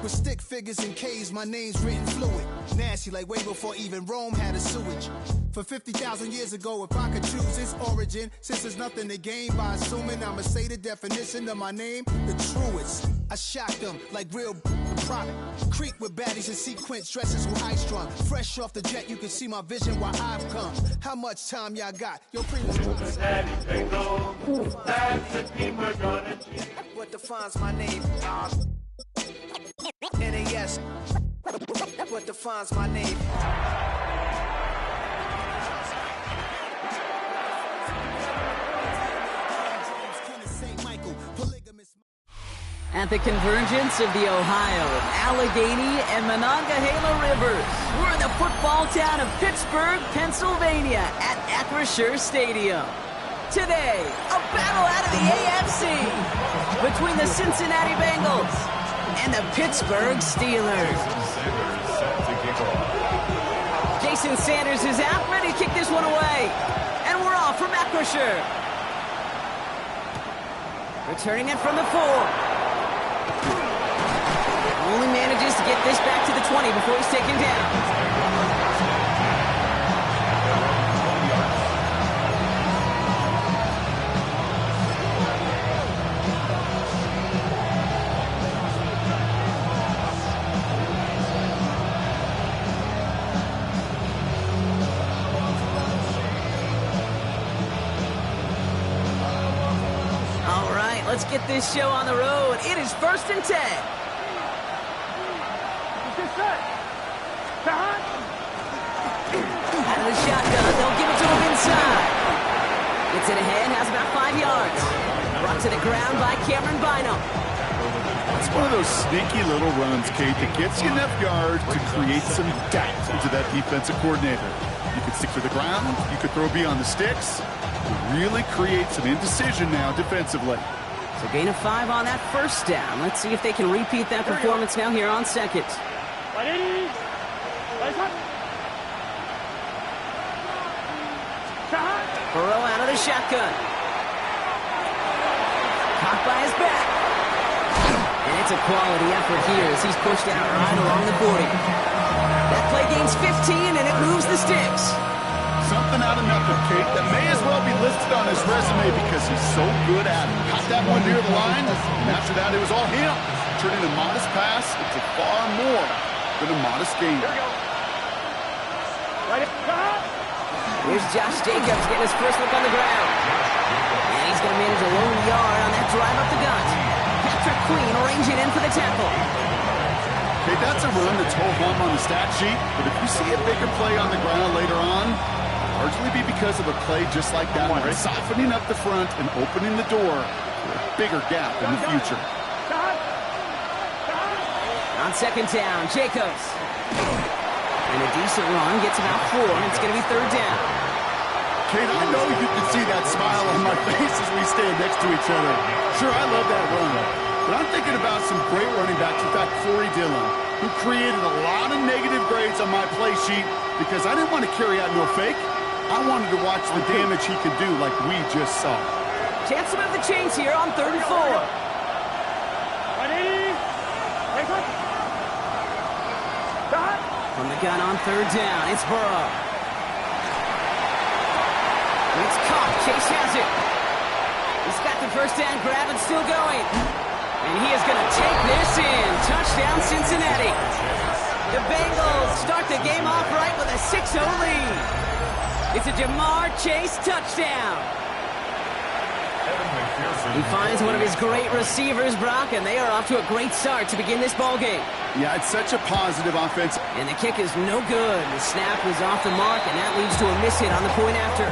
With stick figures and K's, my name's written fluid. Nasty like way before even Rome had a sewage. For 50,000 years ago, if I could choose its origin, since there's nothing to gain by assuming, I'ma say the definition of my name, the truest. I shocked them like real product. Creek with baddies and sequence dresses with high strung. Fresh off the jet, you can see my vision while I've come. How much time y'all got? Yo, what defines my name? NAS. What defines my name? At the convergence of the Ohio, Allegheny, and Monongahela rivers, we're in the football town of Pittsburgh, Pennsylvania, at Acrisure Stadium. Today, a battle out of the AFC between the Cincinnati Bengals and the Pittsburgh Steelers. Jason Sanders is out, ready to kick this one away. And we're off from Acrisure. Returning it from the 4. Only manages to get this back to the 20 before he's taken down. All right, let's get this show on the road. It is 1st and 10. Out of the shotgun, they'll give it to him inside. Gets it ahead, has about 5 yards. Brought to the ground by Cameron Bynum. It's one of those sneaky little runs, Kate, that gets you enough yards to create some doubt into that defensive coordinator. You could stick to the ground, you could throw beyond the sticks, to really create some indecision now defensively. So gain of 5 on that first down. Let's see if they can repeat that performance now here on second. Burrow out of the shotgun. Caught by his back. And it's a quality effort here as he's pushed out right along the 40. That play gains 15 and it moves the sticks. Something out of nothing, Kate, that may as well be listed on his resume because he's so good at it. Caught that one near the line, and after that it was all him. Turning a modest pass into far more than a modest gain. Here's Josh Jacobs getting his first look on the ground. And he's going to manage a lone yard on that drive up the gut. Patrick Queen arranging in for the tackle. Okay, that's a run that's whole hum on the stat sheet, but if you see a bigger play on the ground later on, it'll largely be because of a play just like that one, softening up the front and opening the door for a bigger gap in the future. On second down, Jacobs. And a decent run, gets about 4, and it's going to be 3rd down. Kate, I know you can see that smile on my face as we stand next to each other. Sure, I love that run, but I'm thinking about some great running backs. In fact, Corey Dillon, who created a lot of negative grades on my play sheet because I didn't want to carry out no fake. I wanted to watch the damage he could do like we just saw. Chance to move the chains here on 3rd and 4. From the gun on 3rd down, it's Burrow. It's caught. Chase has it. He's got the first down grab and still going. And he is going to take this in. Touchdown, Cincinnati. The Bengals start the game off right with a 6-0 lead. It's a Jamar Chase touchdown. He finds one of his great receivers, Brock, and they are off to a great start to begin this ball game. Yeah, it's such a positive offense. And the kick is no good. The snap was off the mark, and that leads to a miss hit on the point after.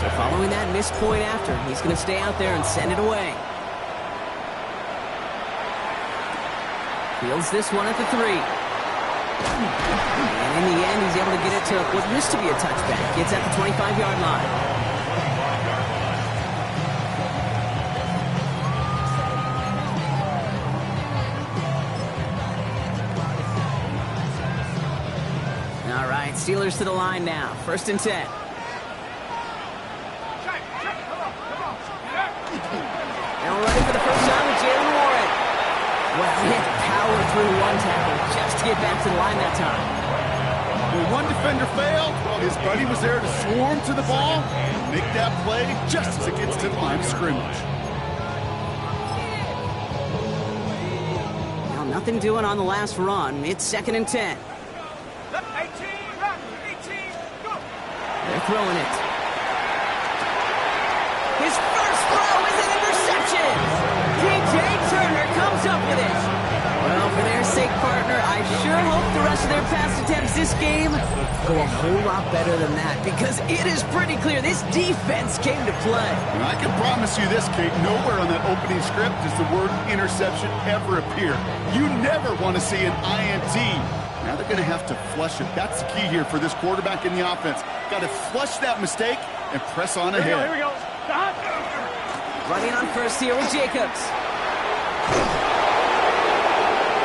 So following that missed point after, he's going to stay out there and send it away. Fields this one at the 3. And in the end, he's able to get it to what used to be a touchback. Gets at the 25-yard line. All right, Steelers to the line now. 1st and 10. He had to power through one tackle just to get back to the line that time. When one defender failed, his buddy was there to swarm to the ball and make that play just as it gets to the line of scrimmage. Now nothing doing on the last run. It's 2nd and 10. They're throwing it. His first throw is an interception. T.J. Turner comes up with it. Well, for their sake, partner, I sure hope the rest of their pass attempts this game go a whole lot better than that, because it is pretty clear this defense came to play. And I can promise you this, Kate, nowhere on that opening script does the word interception ever appear. You never want to see an INT. Now they're going to have to flush it. That's the key here for this quarterback in the offense. Got to flush that mistake and press on ahead. Here we go. Stop. Running on first here with Jacobs.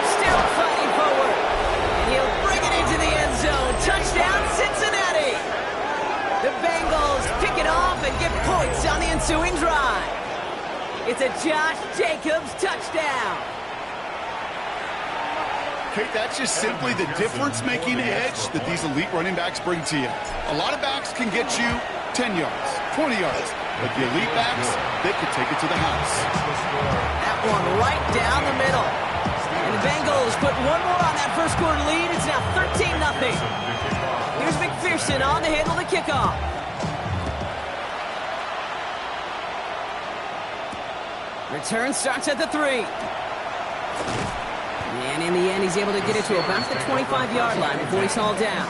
Still fighting forward. And he'll bring it into the end zone. Touchdown, Cincinnati. The Bengals pick it off and get points on the ensuing drive. It's a Josh Jacobs touchdown. Kate, that's just simply the difference-making edge that these elite running backs bring to you. A lot of backs can get you 10 yards, 20 yards, but the elite backs, they can take it to the house. That one right down the middle. And the Bengals put one more on that first quarter lead. It's now 13-0. Here's McPherson on to handle the kickoff. Return starts at the 3. And in the end, he's able to get it to about the 25-yard line before he's hauled down.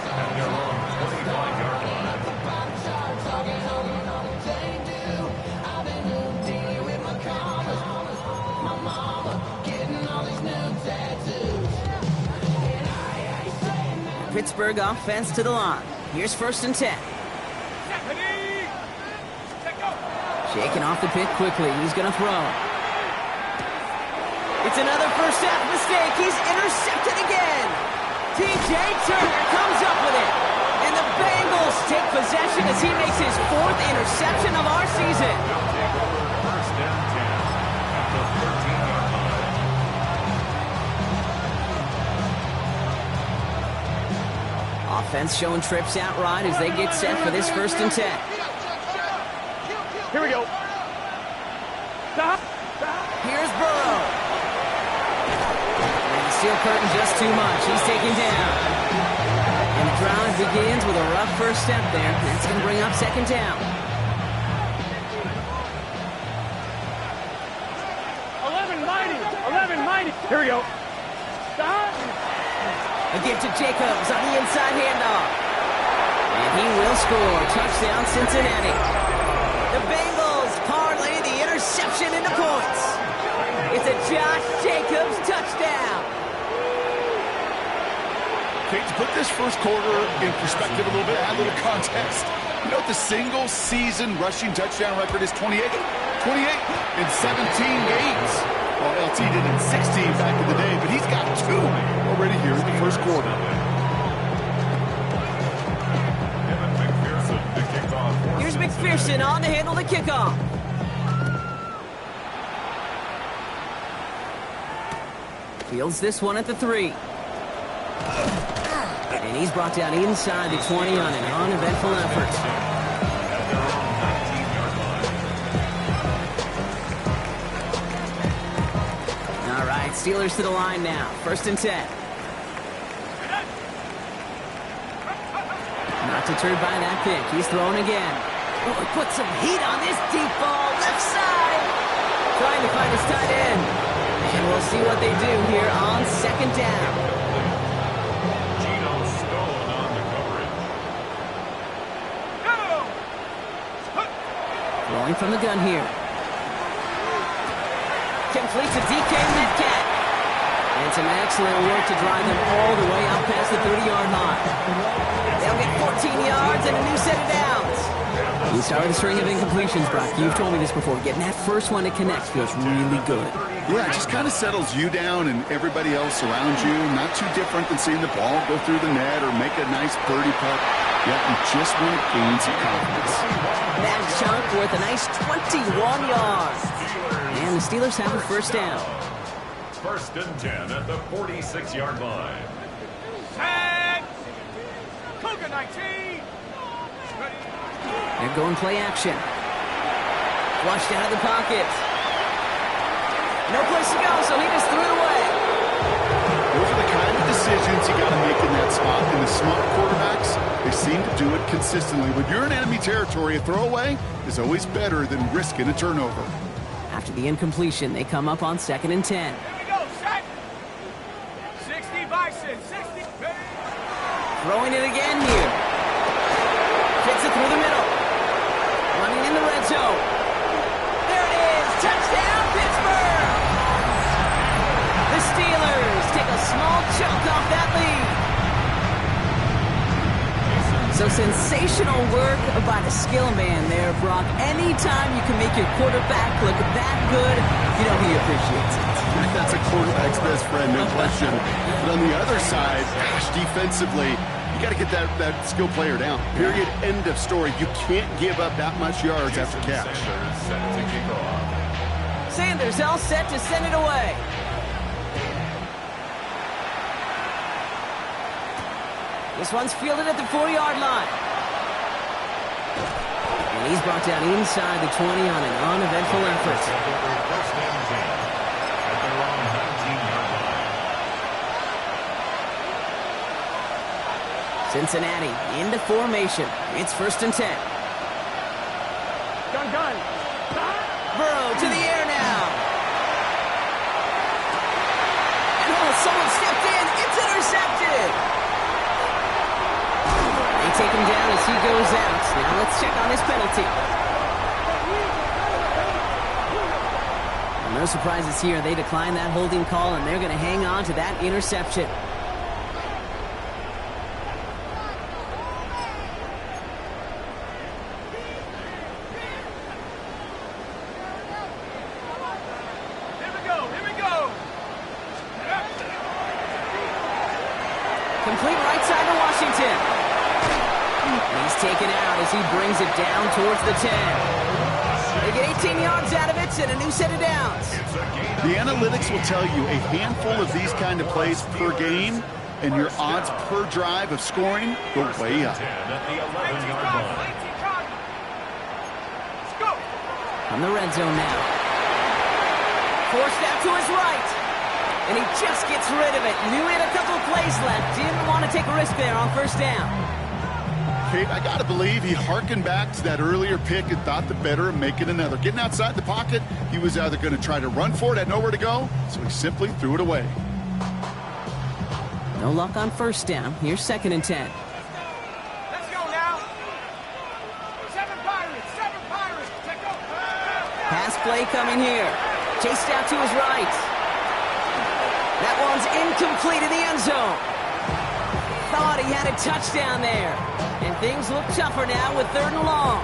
Pittsburgh offense to the line. Here's 1st and 10. Shaking off the pick quickly. He's going to throw. It's another first half mistake. He's intercepted again. T.J. Turner comes up with it. And the Bengals take possession as he makes his 4th interception of our season. Offense showing trips out right as they get set for this 1st and 10. Here we go. Stop. Here's Burrow. Steel curtain just too much. He's taken down. And the drive begins with a rough first step there. That's going to bring up 2nd down. 11 mighty. Here we go. Stop. A give to Jacobs on the inside handoff. And he will score. Touchdown, Cincinnati. The Bengals parlay the interception into points. It's a Josh Jacobs touchdown. Kate, to put this first quarter in perspective a little bit, add a little context. You know, the single-season rushing touchdown record is 28 in 17 games. Well, LT did in 16 back in the day, but he's got 2 already here in the first quarter. Here's McPherson on to handle the kickoff. Fields this one at the 3. And he's brought down inside the 20 on an uneventful effort. All right, Steelers to the line now. 1st and 10. Not deterred by that pick. He's throwing again. Oh, he put some heat on this deep ball. Left side. Trying to find his tight end. And we'll see what they do here on 2nd down. Throwing from the gun here. Complete to DK Metcalf. And some excellent work to drive them all the way out past the 30-yard line. They'll get 14 yards and a new set of downs. You started a string of incompletions, Brock. You've told me this before. Getting that first one to connect feels really good. Yeah, it just kind of settles you down and everybody else around you. Not too different than seeing the ball go through the net or make a nice birdie putt. Yeah, you just want to gain some confidence. That chunk worth a nice 21 yards. And the Steelers have a 1st down. first and 10 at the 46-yard line. Set. Cougar 19. They're going play action. Flushed out of the pocket. No place to go, so he just threw it away. Those are the kind of decisions you got to make in that spot. And the smart quarterbacks, they seem to do it consistently. When you're in enemy territory, a throwaway is always better than risking a turnover. After the incompletion, they come up on 2nd and 10. Here we go, set. 60 Bison, 60. Throwing it again here. Fits it through the middle. Running in the red zone. There it is. Touchdown, Pittsburgh! The Steelers take a small chunk off that lead. So sensational work by the skill man there, Brock. Anytime you can make your quarterback look that good, you know he appreciates it. That's a quarterback's best friend, no question. But on the other side, gosh, defensively, you got to get that skill player down. Period. End of story. You can't give up that much yards after catch. Sanders set to kick off. Sanders all set to send it away. This one's fielded at the 4-yard line. And he's brought down inside the 20 on an uneventful effort. First and 10 at their own 19-yard line. Cincinnati into formation. It's 1st and 10. Gun. Burrow to the air now. And someone stepped in. It's intercepted. They take him down as he goes out. Now let's check on his penalty. Well, no surprises here. They decline that holding call, and they're going to hang on to that interception. Here we go. Complete right side to Washington. He's taken out as he brings it down towards the 10. They get 18 yards out of it and a new set of downs. The analytics will tell you a handful of these kind of plays per game, and your odds per drive of scoring go way up. 10 at the 11-yard line. Let's go. On the red zone now. Forced out to his right. And he just gets rid of it. Knew he had a couple plays left. Didn't want to take a risk there on 1st down. Kate, I got to believe he hearkened back to that earlier pick and thought the better of making another. Getting outside the pocket, he was either going to try to run for it, had nowhere to go, so he simply threw it away. No luck on 1st down. Here's 2nd and 10. Let's go now. 7 Pirates. Take over. Pass play coming here. Chased out to his right. That one's incomplete in the end zone. Thought he had a touchdown there. And things look tougher now with 3rd and long.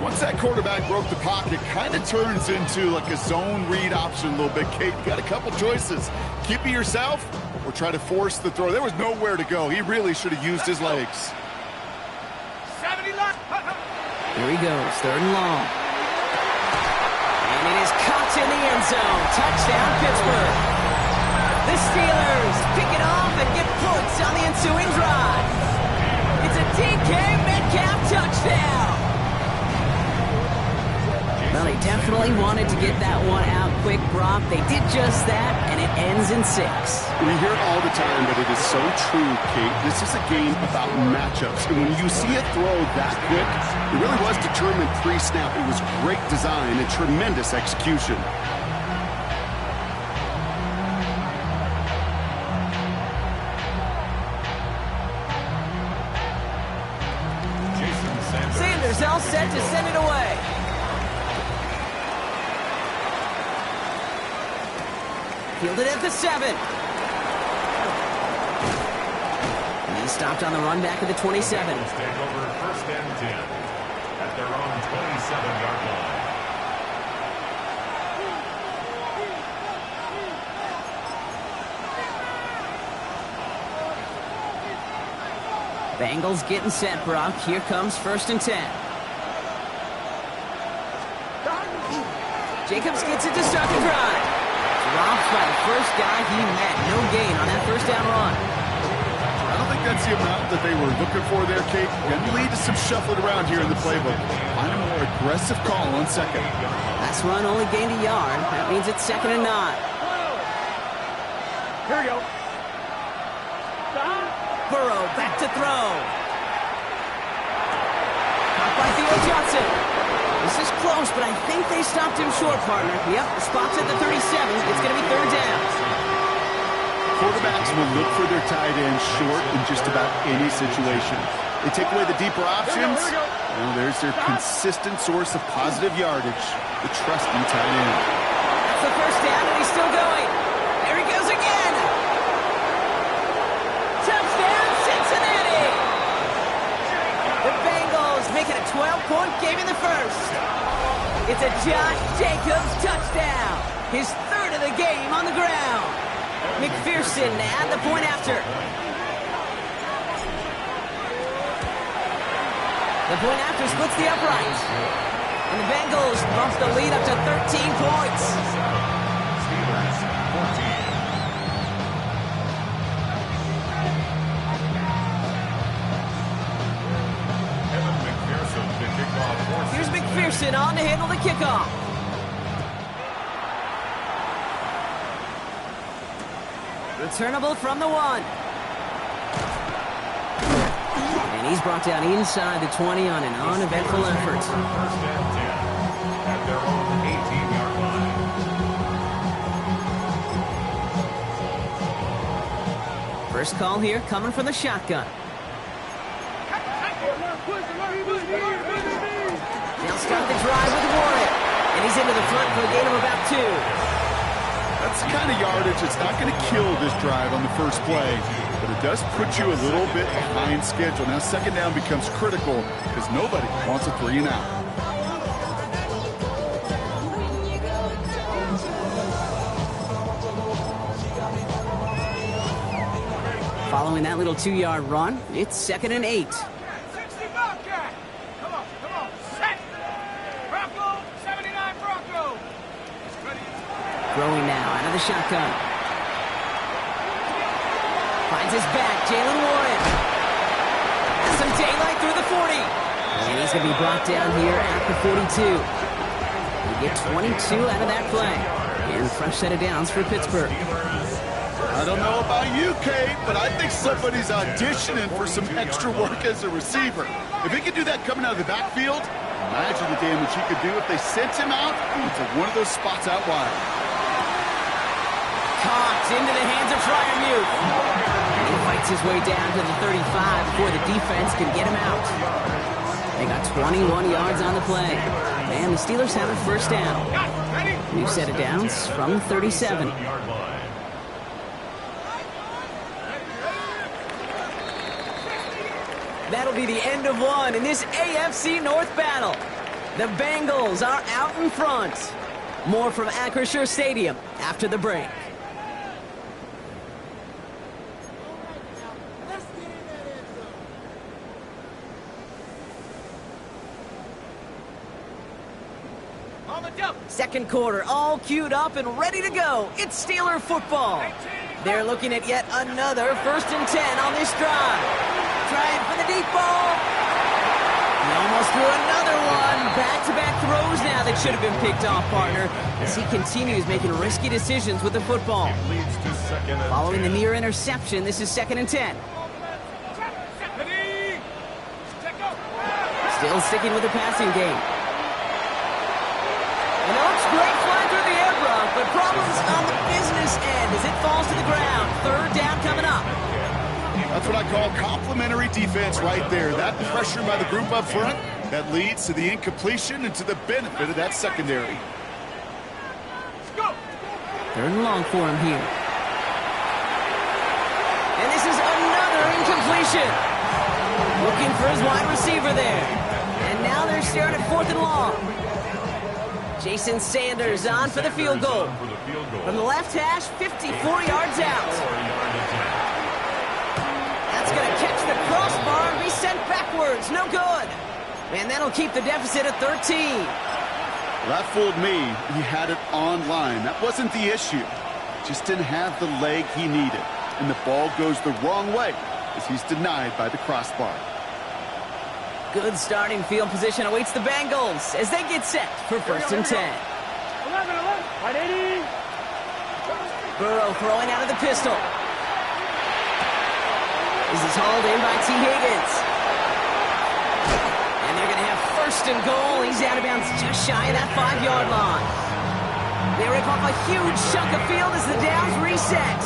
Once that quarterback broke the pocket, kind of turns into like a zone read option a little bit. Kate, you got a couple choices. Keep it yourself or try to force the throw. There was nowhere to go. He really should have used his legs. 70 left. Here he goes, 3rd and long. And it is caught in the end zone. Touchdown, Pittsburgh. The Steelers pick it off and get points on the ensuing drive. It's a DK Metcalf touchdown. Well, they definitely wanted to get that one out quick, Brock. They did just that, and it ends in 6. We hear it all the time, but it is so true, Kate. This is a game about matchups. And when you see a throw that quick, it really was determined pre-snap. It was great design and tremendous execution. Sanders all set to send it away. Fielded at the 7. And he's stopped on the run back of the 27. Take over 1st and 10 at their own 27-yard line. Bengals getting set, Brock. Here comes 1st and 10. Jacobs gets it to start the drive. Drops by the first guy he met. No gain on that first down run. I don't think that's the amount that they were looking for there, Kate. Going to lead to some shuffling around here in the playbook. Find a more aggressive call on second. Last run only gained a yard. That means it's 2nd and 9. Here we go. Burrow back to throw. Caught by Theo Johnson. This is close, but I think they stopped him short, partner. Yep, the spot's at the 37. It's going to be 3rd down. Quarterbacks will look for their tight end short in just about any situation. They take away the deeper options. Well, there's their consistent source of positive yardage, the trusty tight end. That's the first down, and he's still going. There he goes again. Touchdown, Cincinnati! The Bengals make it a 12-point game in the first. It's a Josh Jacobs touchdown. His 3rd of the game on the ground. McPherson at the point after. The point after splits the uprights. And the Bengals bump the lead up to 13 points. Steelers 14. Evan McPherson to kick off. Here's McPherson on to handle the kickoff. Returnable from the 1. And he's brought down inside the 20 on an uneventful effort. 1st and 10 at their own 18-yard line. First call here coming from the shotgun. They'll start the drive with Warren. And he's into the front for a gain of about 2. That's the kind of yardage that's not going to kill this drive on the first play, but it does put you a little bit behind schedule. Now 2nd down becomes critical because nobody wants a 3 and out. Following that little 2-yard run, it's 2nd and 8. 60 Bobcat. Come on. Set. Bronco, 79 Bronco. Ready. Throwing now out of the shotgun. Finds his back, Jalen Warren. Has some daylight through the 40. And he's going to be brought down here at the 42. We get 22 out of that play. And fresh set of downs for Pittsburgh. I don't know about you, Kate, but I think somebody's auditioning for some extra work as a receiver. If he could do that coming out of the backfield, imagine the damage he could do if they sent him out into one of those spots out wide. Caught into the hands of Freiermuth. And he fights his way down to the 35 before the defense can get him out. They got 21 yards on the play. And the Steelers have a first down. New set of downs from 37. That'll be the end of one in this AFC North battle. The Bengals are out in front. More from Acrisure Stadium after the break. Second quarter, all queued up and ready to go. It's Steeler football. They're looking at yet another 1st and 10 on this drive. Trying for the deep ball. He almost threw another one. Back-to-back throws now that should have been picked off, partner, as he continues making risky decisions with the football. Following the near interception, this is 2nd and 10. Still sticking with the passing game. And it looks great flying through the air, Brock, but problems on the business end as it falls to the ground. 3rd down coming up. That's what I call complimentary defense right there. That pressure by the group up front, that leads to the incompletion and to the benefit of that secondary. 3rd and long for him here. And this is another incompletion. Looking for his wide receiver there. And now they're staring at 4th and long. Jason Sanders on for the field goal. From the left hash, 54 yards out. That's going to catch the crossbar and be sent backwards. No good. And that'll keep the deficit at 13. That fooled me. He had it on line. That wasn't the issue. just didn't have the leg he needed. And the ball goes the wrong way as he's denied by the crossbar. Good starting field position awaits the Bengals as they get set for 1st and 10. 11, 180. Burrow throwing out of the pistol. This is hauled in by T. Higgins. And they're going to have 1st and goal. He's out of bounds just shy of that 5-yard line. They rip off a huge chunk of field as the downs reset.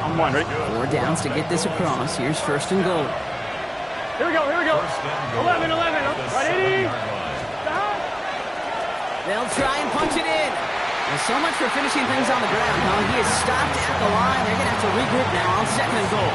I'm wondering. 4 downs to get this across. Here's 1st and goal. Here we go. 11, 180. They'll try and punch it in. Well, so much for finishing things on the ground, huh? He is stopped at the line. They're going to have to regroup now on 2nd and goal.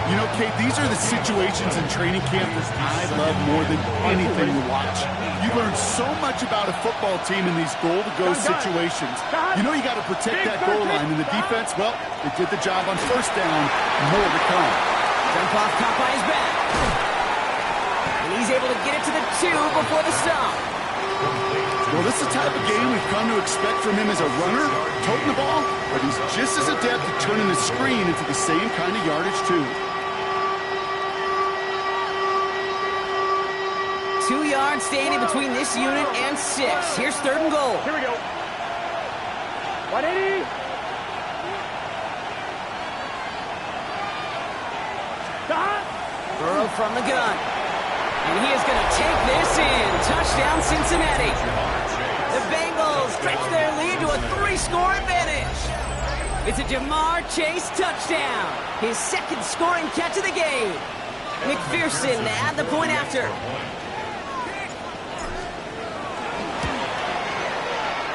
You know, Kate, these are the situations in training camp that I love more than anything to watch. You learn so much about a football team in these goal-to-go situations. You know you got to protect that goal line, and the defense, well, they did the job on 1st down. More to come. Dump off caught by his back. And he's able to get it to the 2 before the stop. Well, this is the type of game we've come to expect from him as a runner, toting the ball, but he's just as adept at turning the screen into the same kind of yardage, too. 2 yards standing between this unit and 6. Here's 3rd and goal. Here we go. 180. Burrow from the gun. And he is going to take this in. Touchdown, Cincinnati. The Bengals stretch their lead to a 3-score advantage. It's a Jamar Chase touchdown. His 2nd scoring catch of the game. McPherson to add the point after.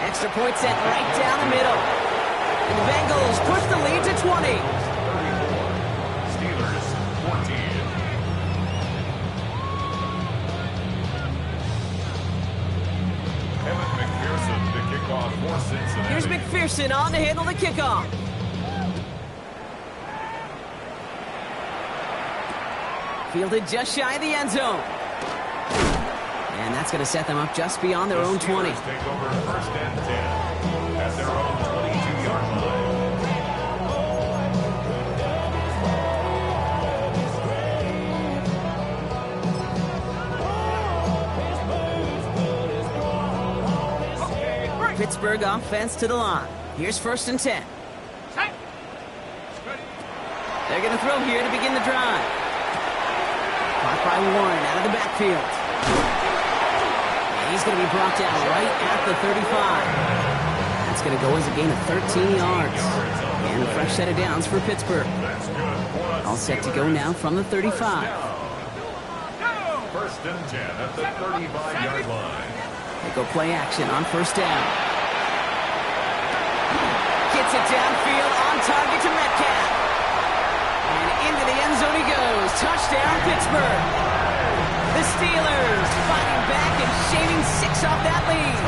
Extra point set right down the middle. And the Bengals push the lead to 20. Steelers 14. Evan McPherson to kick off for Cincinnati. Here's McPherson on to handle the kickoff. Fielded just shy of the end zone. And that's going to set them up just beyond their own 20. Steelers take over 1st and 10 at their own 22-yard line. Pittsburgh offense to the line. Here's 1st and 10. They're going to throw here to begin the drive. Caught by Warren out of the backfield. And he's going to be brought down right at the 35. That's going to go as a gain of 13 yards. And a fresh set of downs for Pittsburgh. All set to go now from the 35. 1st and 10 at the 35-yard line. They go play action on 1st down. Gets it downfield on target to Metcalf. And into the end zone he goes. Touchdown, Pittsburgh. The Steelers fighting back and shaving 6 off that lead.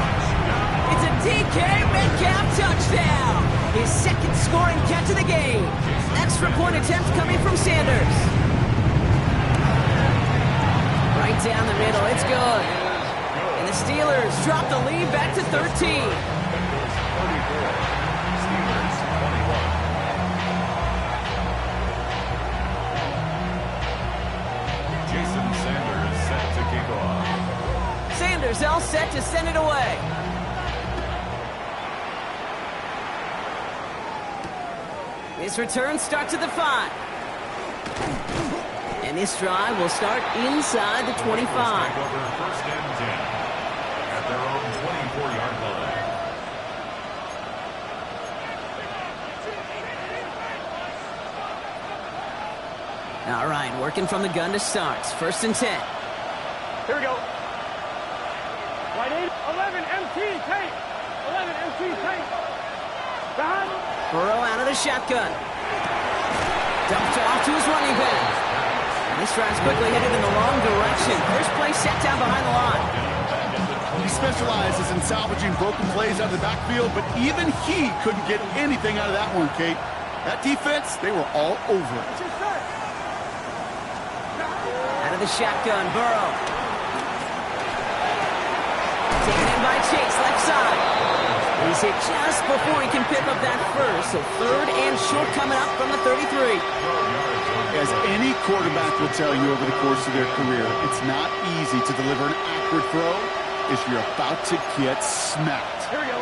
It's a DK Metcalf touchdown. His 2nd scoring catch of the game. Extra point attempt coming from Sanders. Right down the middle. It's good. And the Steelers drop the lead back to 13. Steelers 21. Jason Sanders set to kick off. Sanders all set to send it away. His return starts at the 5. And this drive will start inside the 25. Take over 1st and 10 at their own 24-yard line. All right, working from the gun to start. 1st and 10. Here we go. 11 MT tape. 11 MT tape. Burrow out of the shotgun. Dumped off to his running back. And this drive's quickly headed in the wrong direction. First play set down behind the line. He specializes in salvaging broken plays out of the backfield, but even he couldn't get anything out of that one, Kate. That defense, they were all over it. Out of the shotgun, Burrow. Taken in by Chase, left side. He's hit just before he can pick up that first. So third and short coming up from the 33. As any quarterback will tell you over the course of their career, it's not easy to deliver an accurate throw if you're about to get smacked. Here we go.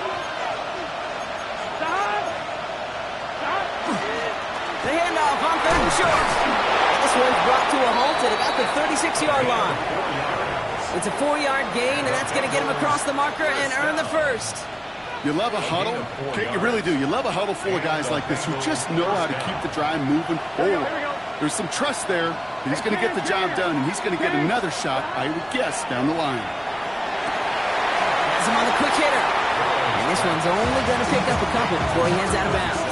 The handoff on third and short. This one's brought to a halt at about the 36-yard line. It's a 4-yard gain, and that's going to get him across the marker and earn the first. You love a huddle? Okay, you really do. You love a huddle full of guys like this who just know how to keep the drive moving forward. There's some trust there that he's going to get the job done, and he's going to get another shot, I would guess, down the line. Has him on the quick hitter. And this one's only going to pick up a couple before he heads out of bounds.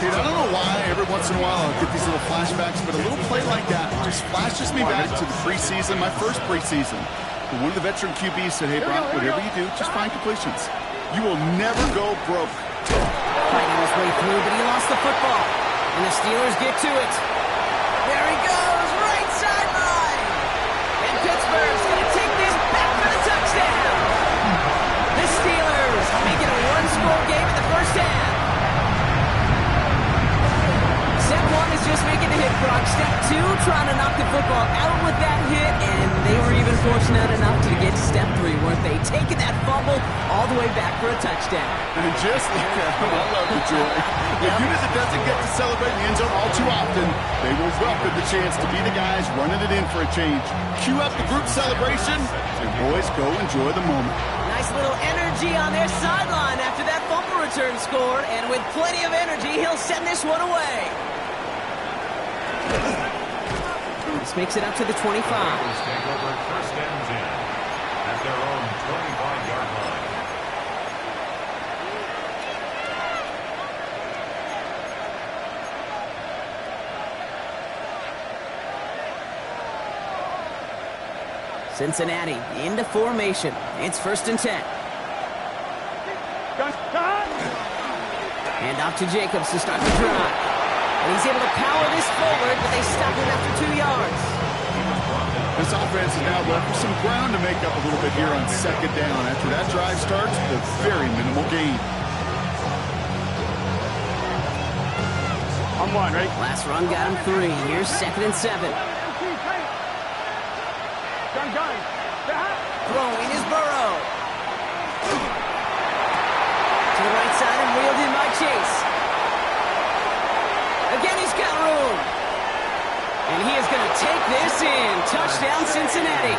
Kid, I don't know why every once in a while I'll get these little flashbacks, but a little play like that just flashes me back to the preseason, my first preseason. But one of the veteran QBs said, hey, Brock, whatever you do, just find completions. You will never go broke. Fighting his way through, but he lost the football. And the Steelers get to it. There he goes, right sideline. And Pittsburgh's going to take this back for the touchdown. The Steelers make it a one-score game in the first half. Step one is just making the hit, Brock. Step two, trying to knock the football out with that hit, and they were even fortunate enough to get to step three, weren't they? Taking that fumble all the way back for a touchdown. And just like that, I love the joy. The unit that doesn't get to celebrate in the end zone all too often, they will welcome the chance to be the guys running it in for a change. Cue up the group celebration, and boys, go enjoy the moment. Nice little energy on their sideline after that fumble return scored, and with plenty of energy, he'll send this one away. This makes it up to the 25. Take over first and 10 at their own 25-yard line. Cincinnati into formation. It's first and 10. Hand off to Jacobs to start the drive. And he's able to power this forward, but they stop him after 2 yards. This offense is now left with some ground to make up a little bit here on second down. After that drive starts, a very minimal gain. On one, right? Last run got him 3. Here's second and 7. Gun. Throwing is Burrow. To the right side and wheeled in by Chase. Again, he's got room. And he is going to take this in. Touchdown, Cincinnati.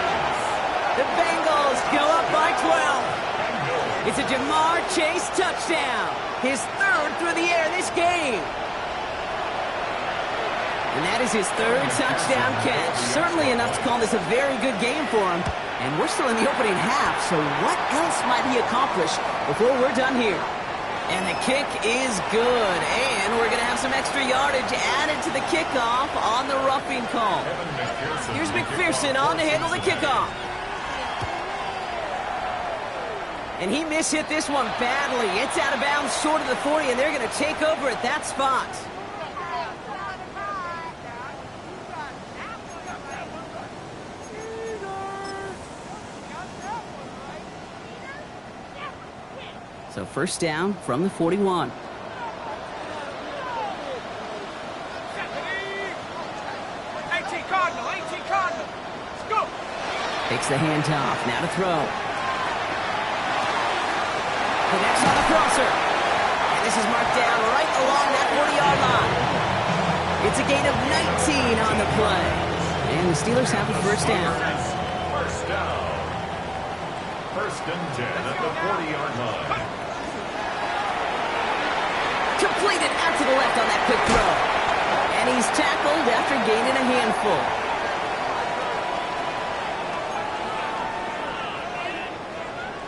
The Bengals go up by 12. It's a Jamar Chase touchdown. His third through the air this game. And that is his third touchdown catch. Certainly enough to call this a very good game for him. And we're still in the opening half, so what else might he accomplish before we're done here? And the kick is good. And we're going to have some extra yardage added to the kickoff on the roughing call. Here's McPherson on to handle the kickoff. And he mishit this one badly. It's out of bounds short of the 40, and they're going to take over at that spot. So first down from the 41. 18 Cardinal. Let's go. Takes the handoff. Now to throw. Connects on the crosser. And this is marked down right along that 40-yard line. It's a gain of 19 on the play. And the Steelers have a first down. First down. First and 10 at the 40-yard line. Completed out to the left on that quick throw. And he's tackled after gaining a handful.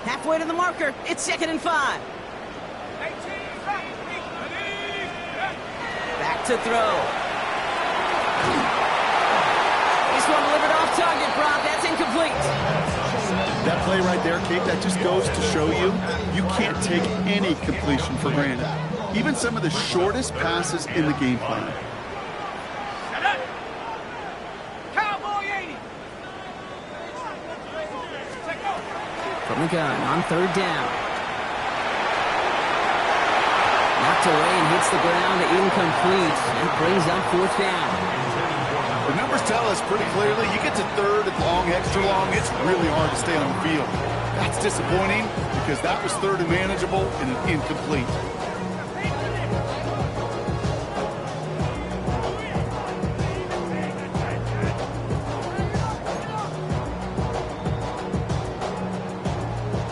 Halfway to the marker. It's second and 5. Back to throw. This one delivered off target, Brock. That's incomplete. That play right there, Kate, that just goes to show you can't take any completion for granted. Even some of the shortest passes in the game plan. Cowboy 80. From the gun on third down. knocked away and hits the ground incomplete. That brings up 4th down. The numbers tell us pretty clearly, you get to 3rd and long, extra long, it's really hard to stay on the field. That's disappointing because that was 3rd and manageable and an incomplete.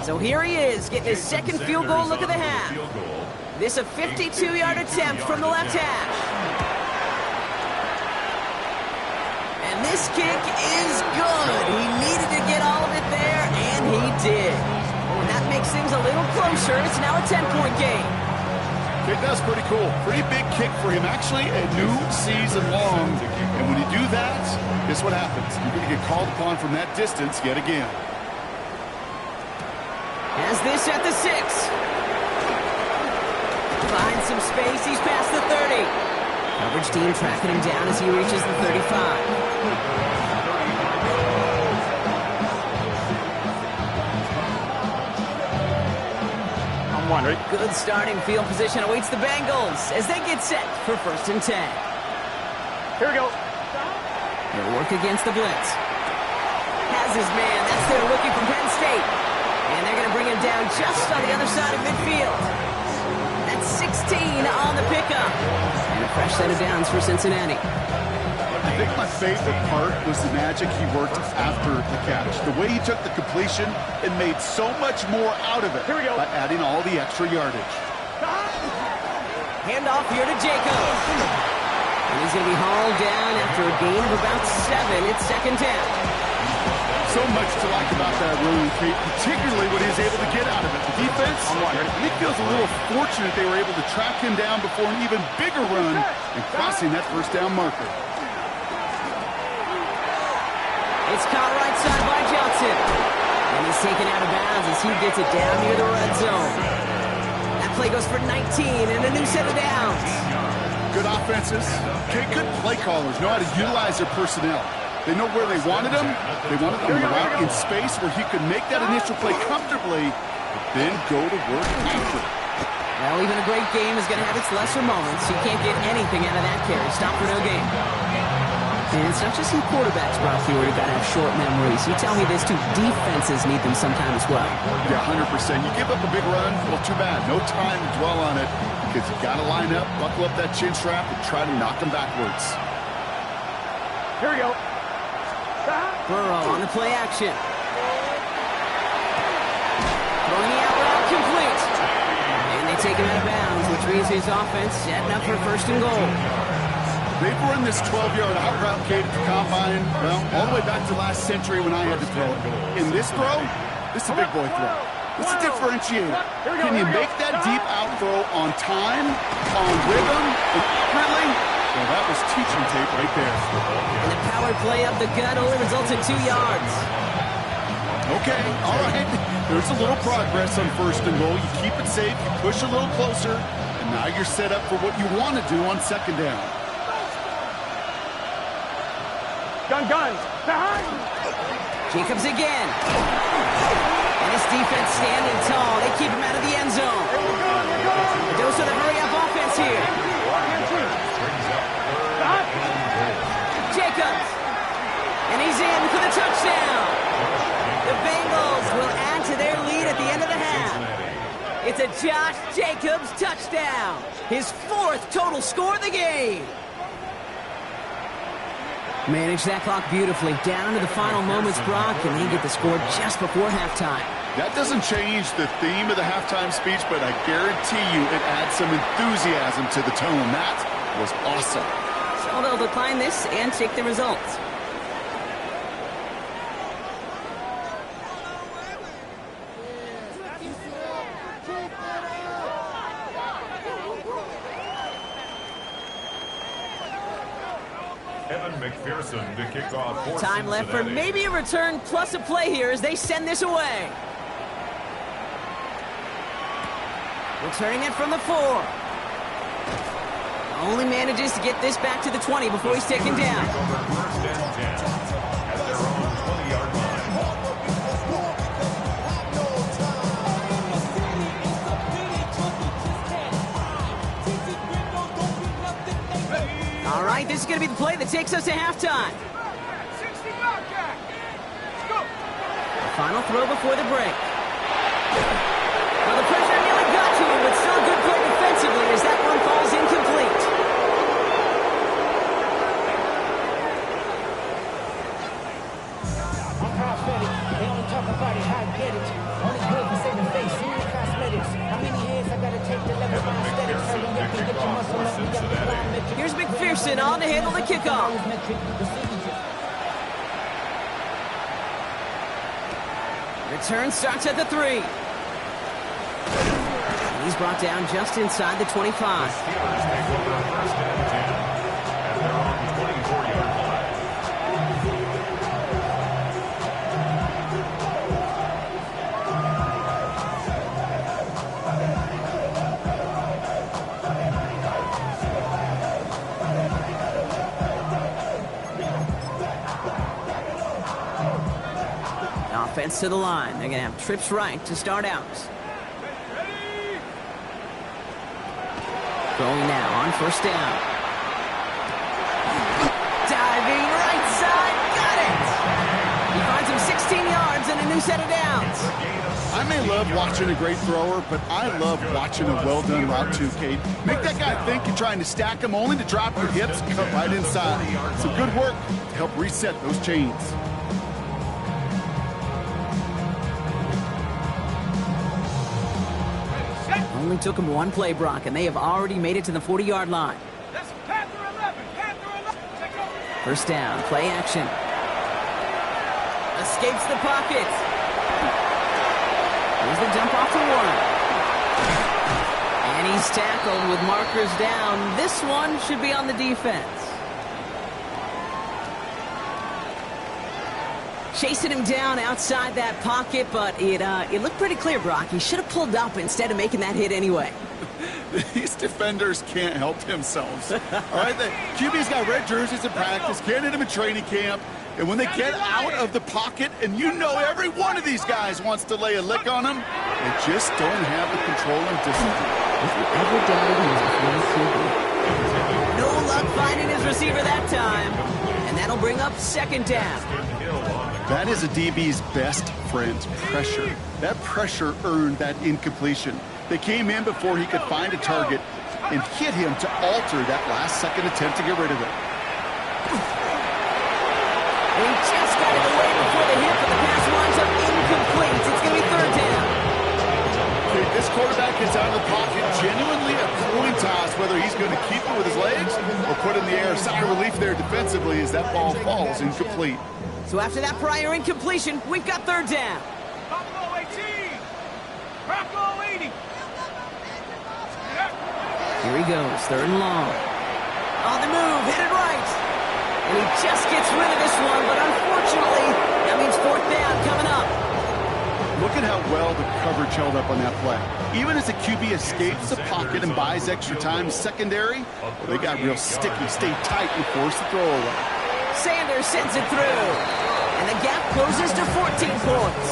So here he is, getting his second field goal look of the half. This a 52-yard attempt from the left hash. And this kick is good. He needed to get all of it there, and he did. And that makes things a little closer. It's now a 10-point game. Kick, that's pretty cool. Pretty big kick for him. Actually, a new season long. And when you do that, guess what happens? You're going to get called upon from that distance yet again. Has this at the 6. Finds some space. He's past the 30. Coverage team tracking him down as he reaches the 35. I'm wondering. Good starting field position awaits the Bengals as they get set for 1st and 10. Here we go. They'll work against the blitz. Has his man. That's their rookie from Penn State. And they're going to bring him down just on the other side of midfield. That's 16 on the pickup. And a fresh set of downs for Cincinnati. I think my favorite part was the magic he worked after the catch. The way he took the completion and made so much more out of it by adding all the extra yardage. Handoff here to Jacobs. And he's going to be hauled down after a gain of about 7. It's 2nd down. So much to like about that run, Kate, particularly what he was able to get out of it. The defense, I think, feels a little fortunate they were able to track him down before an even bigger run and crossing that 1st down marker. It's caught right side by Johnson. And he's taken out of bounds as he gets it down near the red zone. That play goes for 19 and a new set of downs. Good offenses. Kate, good play callers know how to utilize their personnel. They know where they wanted him. They wanted him right in space where he could make that initial play comfortably, but then go to work after. Well, even a great game is going to have its lesser moments. You can't get anything out of that carry. Stop for no gain. And it's not just some quarterbacks, Brock, who got to have short memories. You tell me this too. Defenses need them sometimes as well. Yeah, 100%. You give up a big run, well, too bad. No time to dwell on it because you got to line up, buckle up that chin strap, and try to knock them backwards. Here we go. Burrow on the play action. Throwing the out route complete. And they take him out of bounds, which means his offense setting up for 1st and goal. They've run this 12-yard out route, Kate, at the combine, well, all the way back to last century when I had to throw it. In this throw, this is a big boy throw. This is a differentiator. Can you make that deep out throw on time, on rhythm, and accurately? Well, that was teaching tape right there. And the power play up the gut only results in 2 yards. Okay, all right. There's a little progress on 1st and goal. You keep it safe, you push a little closer, and now you're set up for what you want to do on 2nd down. Guns. Behind. Jacobs again. And his defense standing tall. They keep him out of the end zone. A dose of the hurry-up offense here. Jacobs. And he's in for the touchdown. The Bengals will add to their lead at the end of the half. It's a Josh Jacobs touchdown. His 4th total score of the game. Manage that clock beautifully. Down to the final moments, Brock, and they get the score just before halftime. That doesn't change the theme of the halftime speech, but I guarantee you it adds some enthusiasm to the tone. That was awesome. So they'll decline this and take the results. Evan McPherson to kick off for Time left for maybe a return plus a play here as they send this away. Returning it from the 4. Only manages to get this back to the 20 before he's taken down. 1st and 10 at their own 20-yard line. think this is going to be the play that takes us to halftime. 60 Bobcat. Let's go. The final throw before the break. Well, the pressure nearly got to him, but still a good play defensively as that one falls incomplete. I'm prophetic. They only talk about it, how I get it. Only good for saving face, seeing cosmetics. How many hands I gotta take to level my aesthetics? Hurry up and get your muscle up. We got the blind metric. Here's McPherson on to handle the kickoff. Return starts at the 3. He's brought down just inside the 25. Steelers take over first and 10. And they're on the 24-yard line. Offense to the line. They're going to have trips right to start out. Going now on first down. Diving right side. Got it. He finds him 16 yards and a new set of downs. I may love watching a great thrower, but I love watching a well-done route too, Kate. Make that guy think you're trying to stack him only to drop your hips and cut right inside. Some good work to help reset those chains. Only took him one play, Brock, and they have already made it to the 40-yard line. That's Panther 11. Panther 11. Take over. First down, play action. Escapes the pocket. Here's the dump off to Warner. And he's tackled with markers down. This one should be on the defense. Chasing him down outside that pocket, but it looked pretty clear, Brock. He should have pulled up instead of making that hit anyway. These defenders can't help themselves. All right, the QB's got red jerseys in practice, can't hit them in training camp, and when they get out of the pocket, and you know every one of these guys wants to lay a lick on them, they just don't have the control and discipline. No luck finding his receiver that time, and that'll bring up second down. That is a DB's best friend, pressure. That pressure earned that incompletion. They came in before he could find a target and hit him to alter that last-second attempt to get rid of it. He just got it away before the hit, but the pass winds up incomplete. It's going to be third down. Okay, this quarterback gets out of the pocket genuinely a coin toss whether he's going to keep it with his legs or put it in the air. Sigh of relief there defensively as that ball falls incomplete. So after that prior incompletion, we've got third down. Buffalo 18. Buffalo 80. Here he goes, third and long. On the move, hit it right. And he just gets rid of this one, but unfortunately, that means fourth down coming up. Look at how well the coverage held up on that play. Even as the QB escapes the pocket and buys extra time secondary, they got real sticky, stayed tight, and forced the throw away. Sanders sends it through. And the gap closes to 14 points.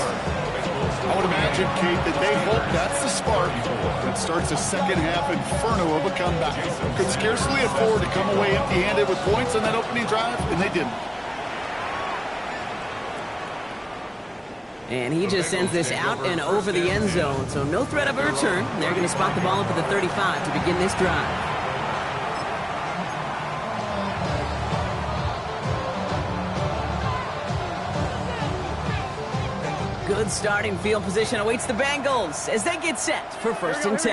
I would imagine, Kate, that they hope that's the spark that starts a second-half inferno of a comeback. Could scarcely afford to come away empty-handed with points on that opening drive, and they didn't. And he just sends this out and over the end zone, so no threat of a return. They're going to spot the ball up at the 35 to begin this drive. Good starting field position awaits the Bengals as they get set for first and 10.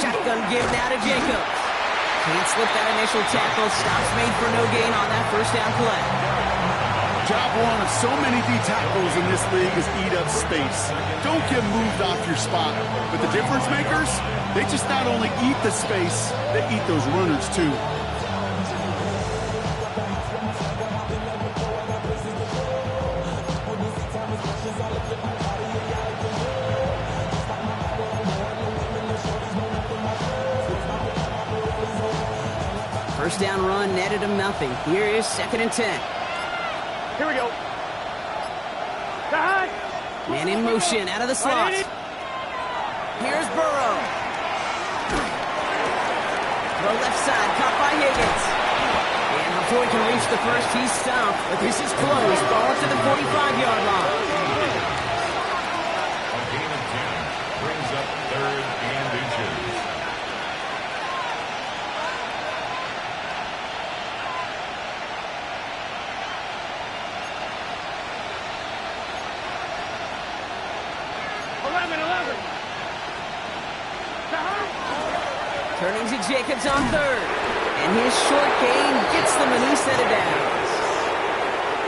Shotgun give now to Jacobs. Can't slip that initial tackle. Stops made for no gain on that first down play. Job one of so many D tackles in this league is eat up space. Don't get moved off your spot. But the difference makers, they just not only eat the space, they eat those runners too. First down run netted him nothing. Here is second and 10. Here we go. Behind. Man in motion out of the slot. Here's Burrow. Throw left side, caught by Higgins. And before he can reach the first, he's stopped. But this is close. Ball up to the 45-yard line. A gain of 10 brings up 3rd and inches. Turning to Jacobs on 3rd. And his short gain gets them a new set of downs.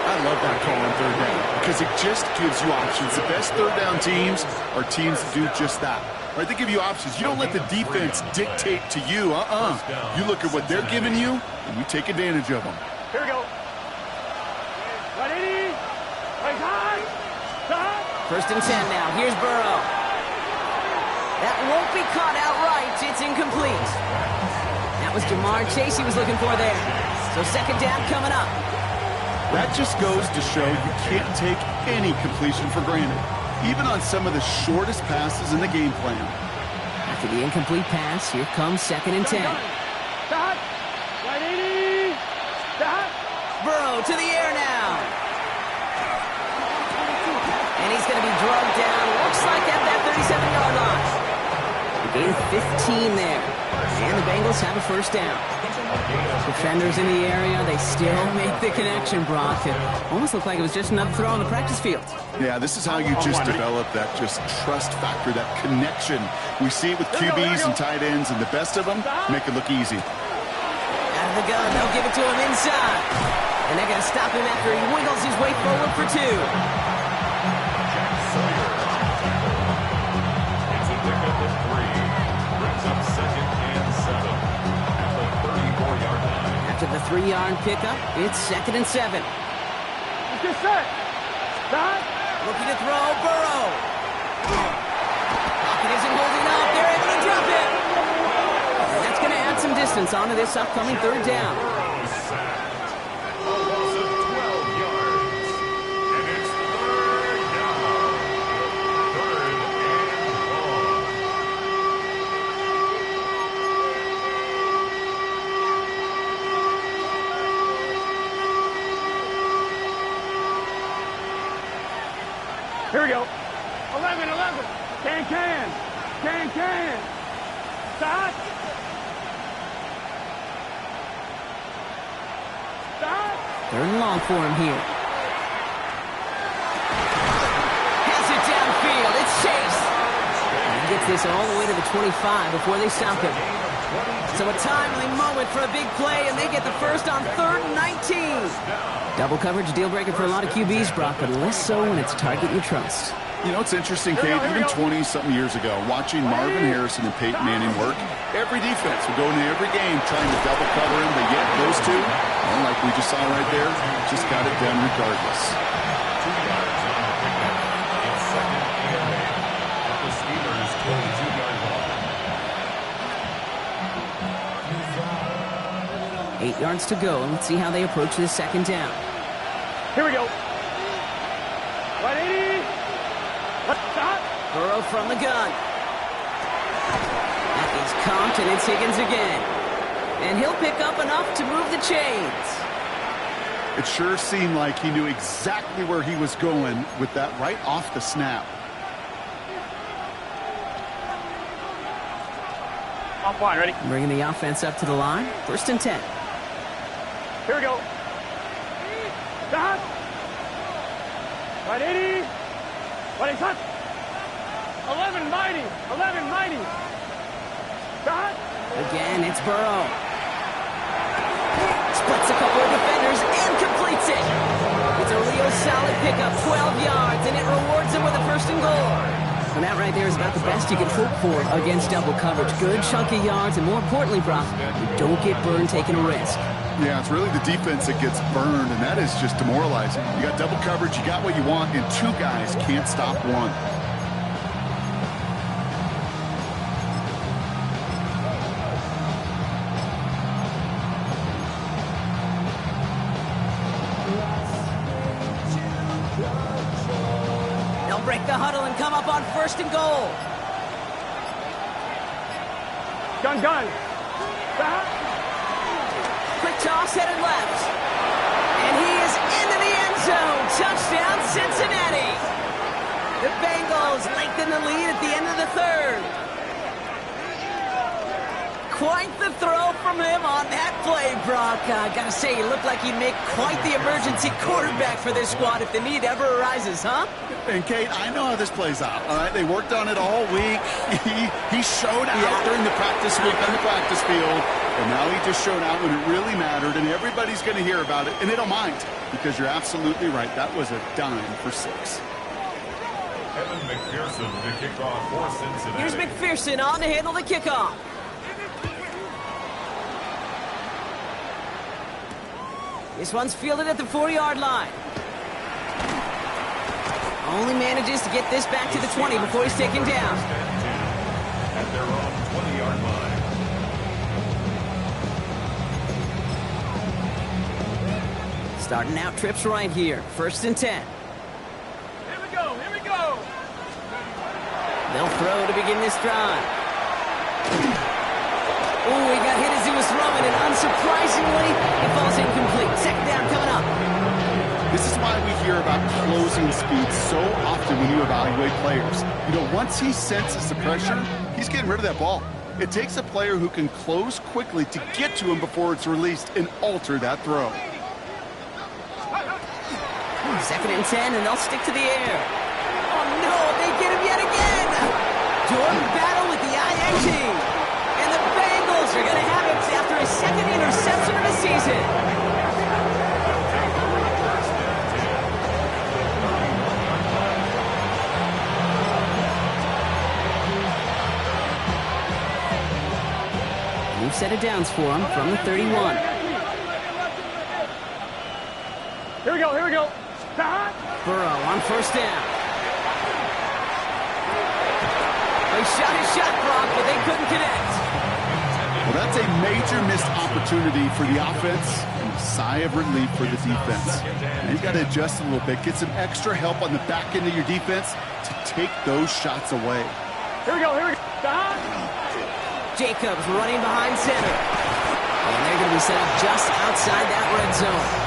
I love that call on 3rd down because it just gives you options. The best 3rd down teams are teams that do just that. Right? They give you options. You don't let the defense dictate to you. You look at what they're giving you, and you take advantage of them. Here we go. 180. Right high. First and 10 now. Here's Burrow. That won't be caught outright. It's incomplete. That was Jamar Chase he was looking for there. So second down coming up. That just goes to show you can't take any completion for granted, even on some of the shortest passes in the game plan. After the incomplete pass, here comes second and 10. Stop. 180. Stop. Burrow to the air now. And he's going to be drugged down. Looks like at that 37-yard line. Gain 15 there. And the Bengals have a first down. Defenders in the area, they still make the connection, Brock. It almost looked like it was just another throw on the practice field. Yeah, this is how you just develop that just trust factor, that connection. We see it with QBs and tight ends, and the best of them make it look easy. Out of the gun, they'll give it to him inside. And they're going to stop him after he wiggles his way forward for 2. It's a pickup of 3. Brings up 2nd and 7 at the 34-yard line. After the 3-yard pickup, it's 2nd and 7. Let's get set. Stop. Looking to throw, Burrow. Pocket isn't holding up. They're able to drop it. And that's going to add some distance onto this upcoming 3rd down. A loss of 12 yards. And it's 3rd down. 3rd and long. Here we go. 11. Can. Stop. Stop. 3rd and long for him here. Has it downfield. It's Chase. And he gets this all the way to the 25 before they stop him. So a timely moment for a big play, and they get the first on 3rd and 19. Double coverage, deal breaker for a lot of QBs, Brock, but less so when it's a target you trust. You know, it's interesting, Kate, even 20-something years ago, watching Marvin Harrison and Peyton Manning work, every defense would go into every game trying to double cover him, but yet those two, well, like we just saw right there, just got it done regardless. 2 yards on the pickup. It's 2nd and 8 at the Steelers' 22-yard line. 8 yards to go, and let's see how they approach this second down. Here we go. 180. Let's stop. Burrow from the gun. That is comped, and it's Higgins again. And he'll pick up enough to move the chains. It sure seemed like he knew exactly where he was going with that right off the snap. Off line, ready? Bringing the offense up to the line. 1st and 10. Here we go. Stop. 180. 180. Stop. 11 mighty. Stop. Again, it's Burrow. Splits a couple of defenders and completes it. It's a real solid pickup, 12 yards, and it rewards him with a 1st and goal. And that right there is about the best you can hope for against double coverage. Good chunky yards, and more importantly, Brock, you don't get burned taking a risk. Yeah, it's really the defense that gets burned, and that is just demoralizing. You got double coverage, you got what you want, and 2 guys can't stop one. They'll break the huddle and come up on 1st and goal. Gun. Quick toss headed left. And he is into the end zone. Touchdown, Cincinnati. The Bengals lengthen the lead at the end of the third. Quite the throw from him on that play, Brock. Gotta say, he looked like he'd make quite the emergency quarterback for this squad if the need ever arises, huh? And Kate, I know how this plays out, all right? They worked on it all week. He showed out during the practice week on the practice field, and now he just showed out when it really mattered, and everybody's going to hear about it, and they don't mind, because you're absolutely right. That was a dime for 6. Evan McPherson to kick off for Cincinnati. Here's McPherson on to handle the kickoff. This one's fielded at the 4-yard line. Only manages to get this back to the 20 before he's taken down. At their own 20-yard line. Starting out trips right here. 1st and 10. Here we go, here we go. They'll throw to begin this drive. Oh, he got hit as he was throwing, and unsurprisingly, it falls incomplete. 2nd down coming up. This is why we hear about closing speed so often when you evaluate players. You know, once he senses the pressure, he's getting rid of that ball. It takes a player who can close quickly to get to him before it's released and alter that throw. 2nd and 10, and they'll stick to the air. Oh, no, they get him yet again. Jordan battle with the INT. And the Bengals are going to have it after his 2nd interception of the season. New set of downs for him from the 31. Here we go, here we go. Burrow on 1st down. They shot his shot, Brock, but they couldn't connect. Well, that's a major missed opportunity for the offense and a sigh of relief for the defense. Now you've got to adjust a little bit, get some extra help on the back end of your defense to take those shots away. Here we go, here we go. Jacobs running behind center. And they're going to be set up just outside that red zone.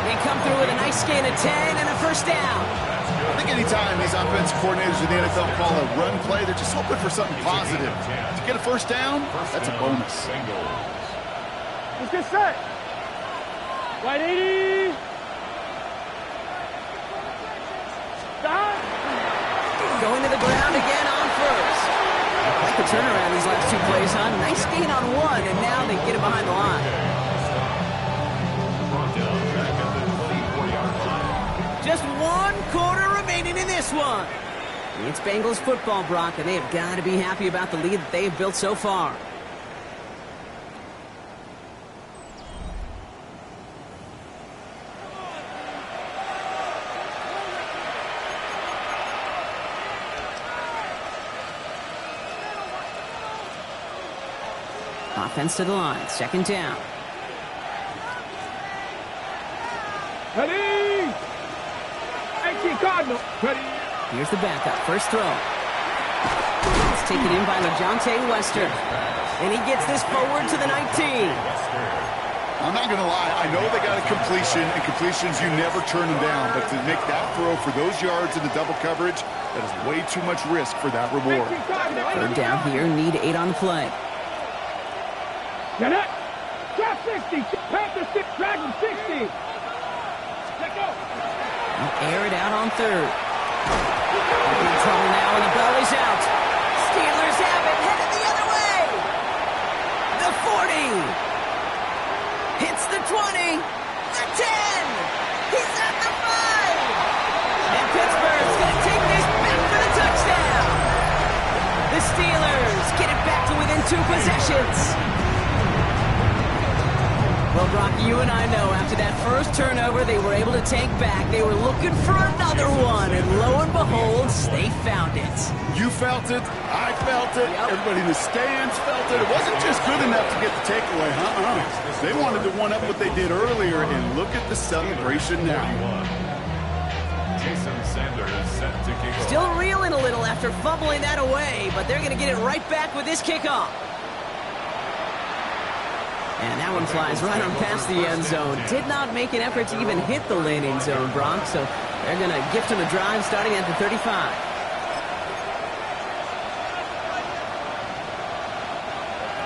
They come through with a nice gain of 10 and a 1st down. I think anytime these offensive coordinators in the NFL call a run play, they're just hoping for something positive. To get a 1st down, that's a bonus. Let's get set. Right 80. Going to the ground again on 1st. Like the turnaround these last 2 plays, huh? Nice gain on 1, and now they get him behind the line. Just 1 quarter remaining in this one. It's Bengals football, Brock, and they have got to be happy about the lead that they have built so far. Offense to the line, 2nd down. Ready? 18 Cardinal. Ready? Here's the backup, 1st throw. It's taken in by LeJohntay Western. And he gets this forward to the 19. I'm not going to lie, I know they got a completion, and completions, you never turn them down, but to make that throw for those yards in the double coverage, that is way too much risk for that reward. 3rd down here, need 8 on the play. Get it. Drop 60. Panther 6. Dragon 60. Let go. Air it out on 3rd. They're in trouble now, and the ball is out. Steelers have it, headed the other way. The 40. Hits the 20. The 10. He's at the 5. And Pittsburgh's going to take this back for the touchdown. The Steelers get it back to within 2 possessions. Well, Brock, you and I know after that first turnover they were able to take back. They were looking for another one, and lo and behold, they found it. You felt it. I felt it. Yep. Everybody in the stands felt it. It wasn't just good enough to get the takeaway, huh? They wanted to one-up what they did earlier, and look at the celebration now. Jason Sanders set to kick off. Still reeling a little after fumbling that away, but they're going to get it right back with this kickoff. And that one flies right on past the end zone. Did not make an effort to even hit the landing zone, Brock. So they're going to gift him a drive starting at the 35.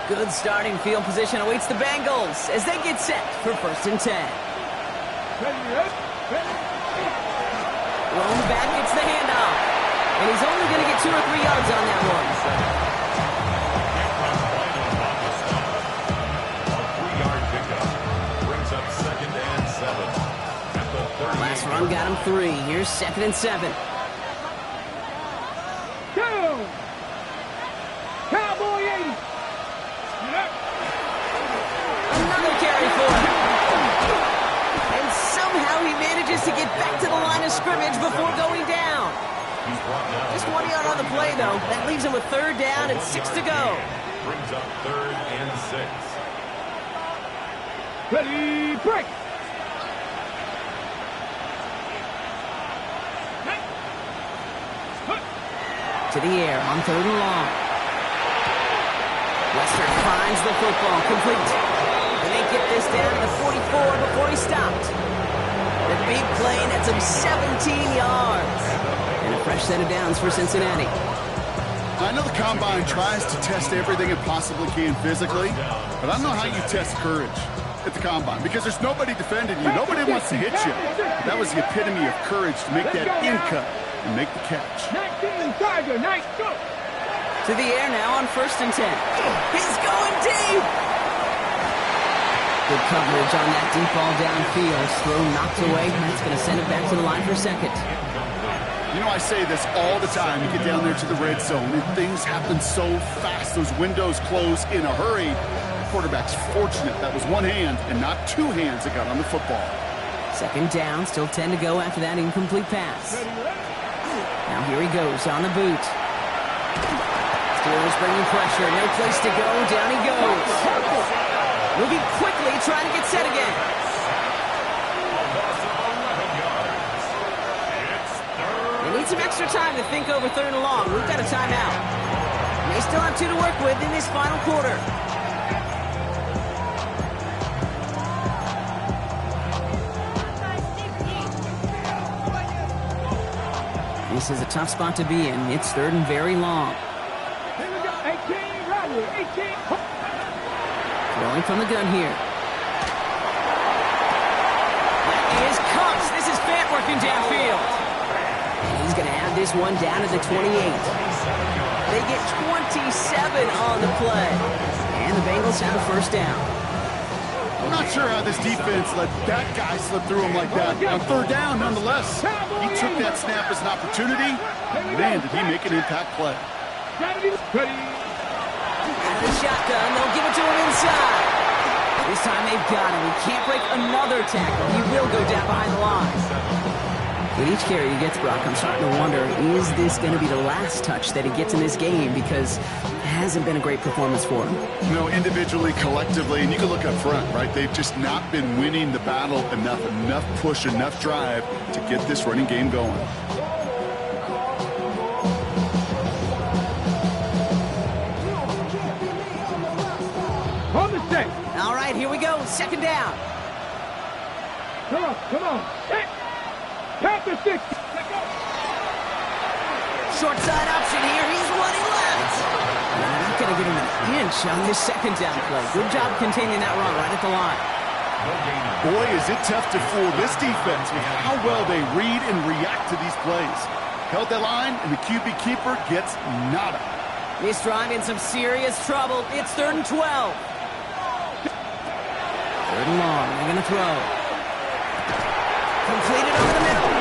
Good starting field position awaits the Bengals as they get set for 1st and 10. Roam back gets the handoff. And he's only going to get 2 or 3 yards on that one. Last run got him 3. Here's 2nd and 7. Go! Cowboy 80. Another carry for him. And somehow he manages to get back to the line of scrimmage before going down. Just 1 yard on the play, though. That leaves him with 3rd down and 6 to go. Brings up 3rd and 6. Ready, break! To the air on 3rd and long. Lester finds the football complete. And they get this down to the 44 before he stopped. The big play nets him 17 yards. And a fresh set of downs for Cincinnati. I know the Combine tries to test everything it possibly can physically, but I don't know how you test courage at the Combine because there's nobody defending you. Nobody wants to hit you. That was the epitome of courage to make that in cut and make the catch. 19, Tiger, nice, go! To the air now on 1st and 10. He's going deep! Good coverage on that deep ball downfield. Throw knocked away. That's going to send it back to the line for 2nd. You know, I say this all the time. You get down there to the red zone, and things happen so fast. Those windows close in a hurry. The quarterback's fortunate that was one hand and not 2 hands that got on the football. 2nd down, still 10 to go after that incomplete pass. Now here he goes on the boot. Steelers bringing pressure, no place to go, down he goes. Moving quickly, trying to get set again. They need some extra time to think over 3rd and long. We've got a timeout. And they still have 2 to work with in this final quarter. This is a tough spot to be in. It's 3rd and very long. Here we go, 18, Rodney, 18. Throwing from the gun here. That is Cox. This is Fant working downfield. And he's going to have this one down to the 28. They get 27 on the play. And the Bengals have a 1st down. I'm not sure how this defense let that guy slip through him like that. On 3rd down, nonetheless. He took that snap as an opportunity. Man, did he make an impact play. Ready, ready. Out of the shotgun, they'll give it to him inside. This time they've got him. He can't break another tackle. He will go down behind the line. With each carry he gets, Brock, I'm starting to wonder, is this going to be the last touch that he gets in this game? Because it hasn't been a great performance for him. You know, individually, collectively, and you can look up front, right? They've just not been winning the battle enough push, enough drive to get this running game going. On the set. All right, here we go. 2nd down. Come on, come on. Set. Count the 6. Let go. Short side option here. He's running left. Not going to get him an inch on this 2nd down play. Good job containing that run right at the line. Boy, is it tough to fool this defense with how well they read and react to these plays. Held that line, and the QB keeper gets nada. This drive in some serious trouble. It's 3rd and 12. 3rd and long. They're going to throw. Completed over the middle.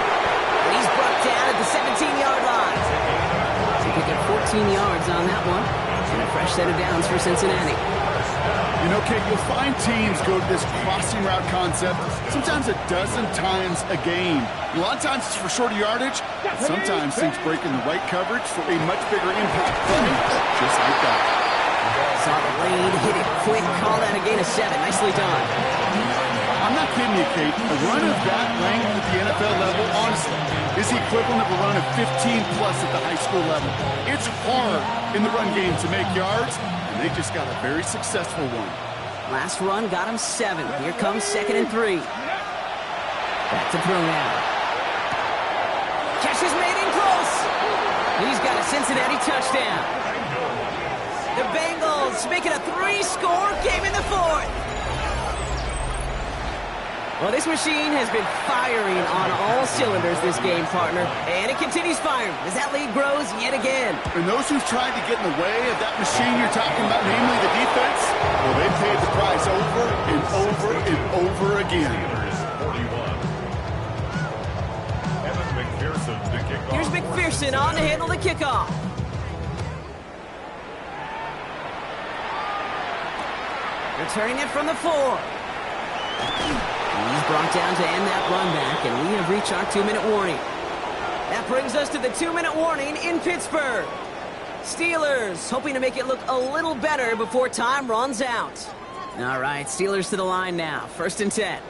He's brought down at the 17-yard line. So pick up 14 yards on that one. And a fresh set of downs for Cincinnati. You know, Kate, you'll find teams go to this crossing route concept sometimes a dozen times a game. A lot of times it's for shorter yardage. Sometimes teams break in the right coverage for a much bigger impact play, just like that. Saw the lane, hit it quick, call that a gain of 7. Nicely done. I'm not kidding you, Kate. A run of that length at the NFL level, honestly, is the equivalent of a run of 15-plus at the high school level. It's hard in the run game to make yards, and they just got a very successful one. Last run got him 7. Here comes 2nd and 3. Back to throw now. Catch is made in close. He's got a Cincinnati touchdown. The Bengals make it a 3-score game in the 4th. Well, this machine has been firing on all cylinders this game, partner. And it continues firing as that lead grows yet again. And those who've tried to get in the way of that machine you're talking about, namely the defense, well, they've paid the price over and over and over again. Here's McPherson on to handle the kickoff. Returning it from the 4. He's brought down to end that run back, and we have reached our 2-minute warning. That brings us to the 2-minute warning in Pittsburgh. Steelers hoping to make it look a little better before time runs out. All right, Steelers to the line now. 1st and 10.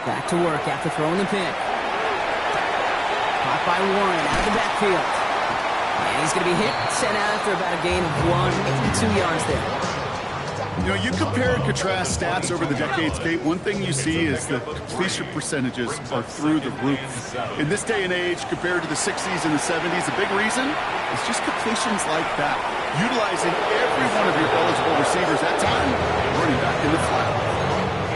Back to work after throwing the pick. Caught by Warren out of the backfield. And he's going to be hit, sent out after about a gain of 2 yards there. You know, you compare and contrast stats over the decades, Kate. One thing you see is the completion percentages are through the roof. In this day and age, compared to the 60s and the 70s, the big reason is just completions like that. Utilizing every one of your eligible receivers that time, running back in the flat.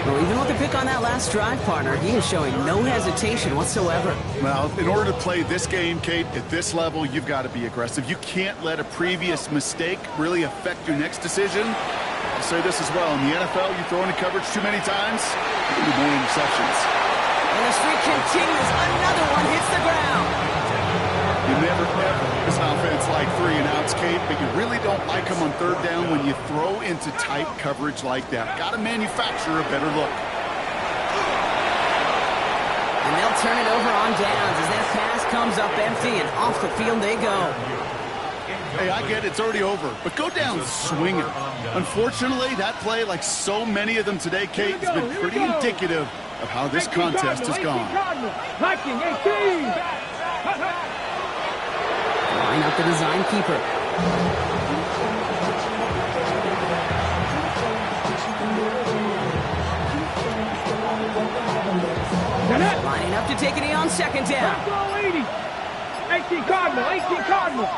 Well, even with the pick on that last drive, partner, he is showing no hesitation whatsoever. Well, in order to play this game, Kate, at this level, you've got to be aggressive. You can't let a previous mistake really affect your next decision. I'll say this as well. In the NFL, you throw into coverage too many times, you'll be more interceptions. And the streak continues. Another one hits the ground. You never, ever miss an offense like 3 and outs, Kate, but you really don't like them on 3rd down when you throw into tight coverage like that. Got to manufacture a better look. And they'll turn it over on downs as that pass comes up empty, and off the field they go. Hey, I get it, it's already over, but go down swinging. Unfortunately, that play, like so many of them today, Kate, has been pretty indicative of how this contest has gone. Line up the design keeper. Lining up to take it on 2nd down. 18 Cardinal.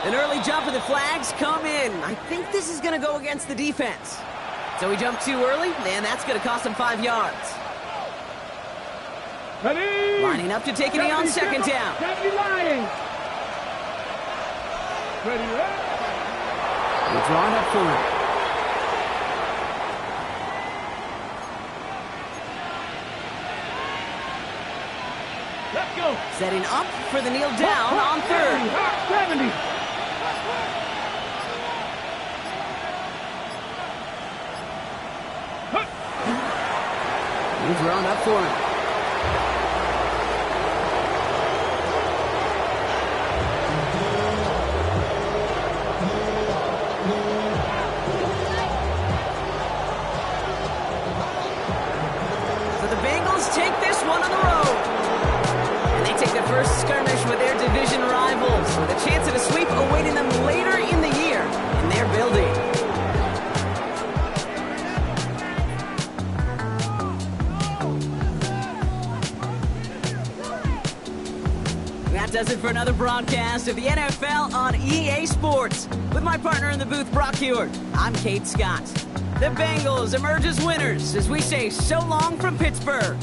An early jump of the flags come in. I think this is going to go against the defense. So he jumped too early, and that's going to cost him 5 yards. Ready. Lining up to take it on 2nd down. Ready. We're drawn up for it. Let's go. Setting up for the kneel down on 3rd. 70. We've drawn up for it. Take this one on the road. And they take the first skirmish with their division rivals, with a chance at a sweep awaiting them later in the year in their building. That does it for another broadcast of the NFL on EA Sports. With my partner in the booth, Brock Huard, I'm Kate Scott. The Bengals emerge as winners as we say so long from Pittsburgh.